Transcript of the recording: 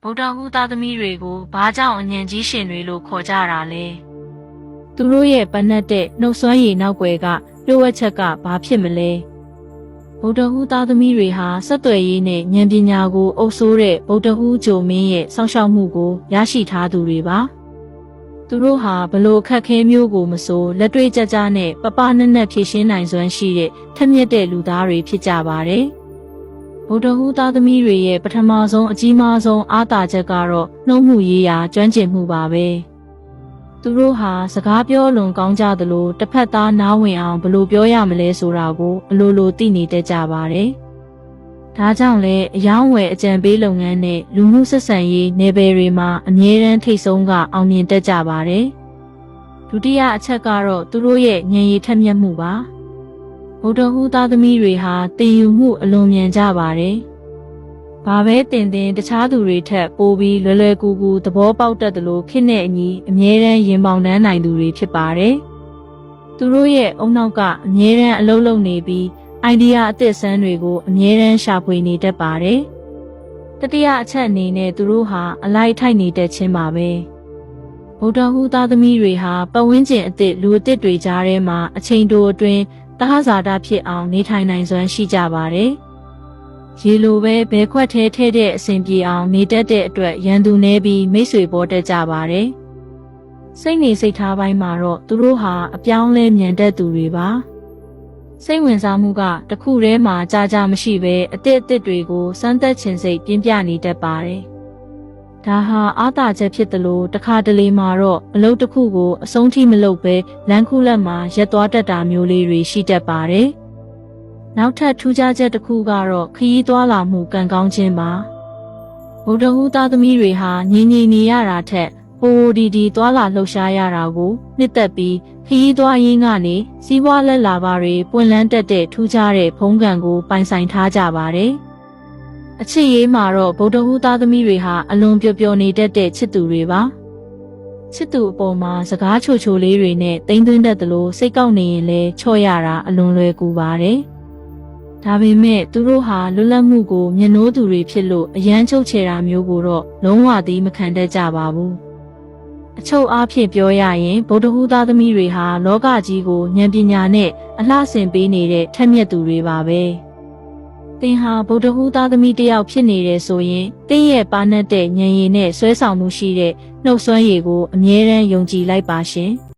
ဗုဒ္ဓဟူသားသမီးတွေကိုဘာကြောင့်အဉဏ်ကြီးရှင်တွေလို့ခေါ်ကြတာလဲသူတို့ရဲ့ပနတ်တဲ့နှုတ်ဆွမ်းရည်နောက်ွယ်ကလျှို့ဝှက်ချက်ကဘာဖြစ်မလဲဗုဒ္ဓဟူသားသမီးတွေဟာဆက်သွယ်ရေးနဲ့ဉာဏ်ပညာကိုအုပ်စိုးတဲ့ဗုဒ္ဓဟူဂျိုမင်းရဲ့စောင့်ရှောက်မှုကိုရရှိထားသူတွေပါသူတို့ဟာဘလို့အခက်ခဲမျိုးကိုမဆိုလက်တွေ့ကျကျနဲ့ပပနက်နက်ဖြည့်ရှင်းနိုင်စွမ်းရှိတဲ့ထက်မြက်တဲ့လူသားတွေဖြစ်ကြပါတယ်ဗုဒ္ဓဟူသားသမီးတွေရဲ့ပထမဆုံးအကြီးမားဆုံးအားသာချက်ကတော့နှုတ်မှုရေးရာကျွမ်းကျင်မှုပါပဲသူတို့ဟာစကားပြောလွန်ကောင်းကြသလိုတစ်ဖက်သားနားဝင်အောင်ဘလို့ပြောရမလဲဆိုတာကိုအလိုလိုသိနေတတ်ကြပါတယ်ဒါကြောင့်လဲအယောင်းဝယ်အကြံပေးလုပ်ငန်းနဲ့လူမှုဆက်ဆံရေးနယ်ပယ်တွေမှာအမြဲတမ်းထိပ်ဆုံးကအောင်မြင်တတ်ကြပါတယ်ဒုတိယအချက်ကတော့သူတို့ရဲ့ဉာဏ်ရည်ထက်မြက်မှုပါဗုဒ္ဓဟူသားသမီးတွေဟာသင်ယူမှုအလွန်မြန်ကြပါတယ်။ဘာပဲသင်တခြားသူတွေထက်ပိုပြီးလွယ်လွယ်ကူကူသဘောပေါက်တတ်သလိုခေတ်နဲ့အညီအမြဲတမ်းရင်ပေါင်တန်းနိုင်သူတွေဖြစ်ပါတယ်။သူတို့ရဲ့အုံနောက်ကအမြဲတမ်းအလုပ်လုပ်နေပြီးအိုင်ဒီယာအသစ်ဆန်းတွေကိုအမြဲတမ်းရှာဖွေနေတတ်ပါတယ်။တတိယအချက်အနေနဲ့သူတို့ဟာအလိုက်ထိုက်နေတတ်ခြင်းပါပဲ။ဗုဒ္ဓဟူသားသမီးတွေဟာပတ်ဝန်းကျင်အသစ်လူအသစ်တွေကြားထဲမှာအချိန်တိုအတွင်းသဟဇာတဖြစ်အောင်နေထိုင်နိုင်စွမ်းရှိကြပါတယ်။ရေလိုပဲဘဲခွက်ထဲထည့်တဲ့အစဉ်ပြေအောင်နေတတ်တဲ့အတွက်ရန်သူနေပြီးမိတ်ဆွေပေါ်တက်ကြပါတယ်။စိတ်နေစိတ်ထားပိုင်းမှာတော့သူတို့ဟာအပြောင်းလဲမြန်တတ်သူတွေပါ။စိတ်ဝင်စားမှုကတစ်ခုတည်းမှာကြာမရှိပဲအသစ်တွေကိုစမ်းသပ်ခြင်းစိတ်ပြင်းပြနေတတ်ပါတယ်။ဒါဟာအားသာချက်ဖြစ်တယ်လို့တခါတလေမှာတော့အလုပ်တစ်ခုကိုအဆုံးထိမလုပ်ပဲလမ်းခုလက်မှာရက်သွားတတ်တာမျိုးလေးတွေရှိတတ်ပါတယ်။နောက်ထပ်ထူးခြားချက်တစ်ခုကတော့ခရီးသွားလာမှုကံကောင်းခြင်းပါ။ဗုဒ္ဓဟူသားသမီးတွေဟာငြိမ်နေရတာထက်ပိုဒီသွားလာလှုပ်ရှားရတာကိုနှစ်သက်ပြီးခရီးသွားရင်းကနေစီးပွားလက်လာပါတွေပွင့်လန်းတက်တဲ့ထူးခြားတဲ့ဖုံးကံကိုပိုင်ဆိုင်ထားကြပါတယ်။အချစ်ရေးမှာတော့ဗုဒ္ဓဟူသားသမီးတွေဟာအလွန်ပျော်နေတတ်တဲ့ချစ်သူတွေပါချစ်သူအပေါ်မှာစကားချိုလေးတွေနဲ့တိမ်သွင်းတတ်သလိုစိတ်ကောက်နေရင်လည်းချော့ရတာအလွန်လွယ်ကူပါတယ်ဒါပေမဲ့သူတို့ဟာလွတ်လပ်မှုကိုမျက်နှိုးသူတွေဖြစ်လို့အယမ်းချုပ်ချယ်တာမျိုးကိုတော့လုံးဝသီးမခံတတ်ကြပါဘူးအချုပ်အားဖြင့်ပြောရရင်ဗုဒ္ဓဟူသားသမီးတွေဟာလောကကြီးကိုဉာဏ်ပညာနဲ့အလှဆင်ပေးနေတဲ့ထက်မြက်သူတွေပါပဲသင်ဟာဗုဒ္ဓဟူသားသမီးတစ်ယောက်ဖြစ်နေတယ်ဆိုရင်သင်ရဲ့ပါနတ်တဲ့ဉာဏ်ရည်နဲ့ဆွဲဆောင်မှုရှိတဲ့နှုတ်ဆွမ်းရည်ကိုအမြဲတမ်းယုံကြည်လိုက်ပါရှင်